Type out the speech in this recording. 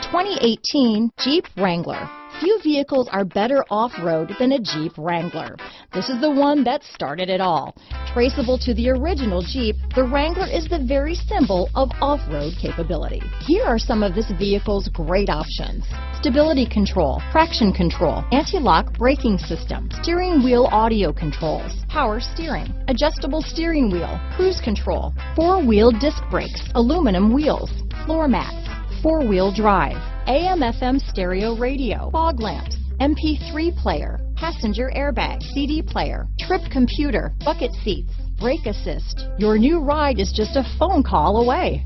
2018 Jeep Wrangler. Few vehicles are better off-road than a Jeep Wrangler. This is the one that started it all. Traceable to the original Jeep, the Wrangler is the very symbol of off-road capability. Here are some of this vehicle's great options: stability control, traction control, anti-lock braking system, steering wheel audio controls, power steering, adjustable steering wheel, cruise control, four-wheel disc brakes, aluminum wheels, floor mats, four-wheel drive, AM/FM stereo radio, fog lamps, MP3 player, passenger airbag, CD player, trip computer, bucket seats, brake assist. Your new ride is just a phone call away.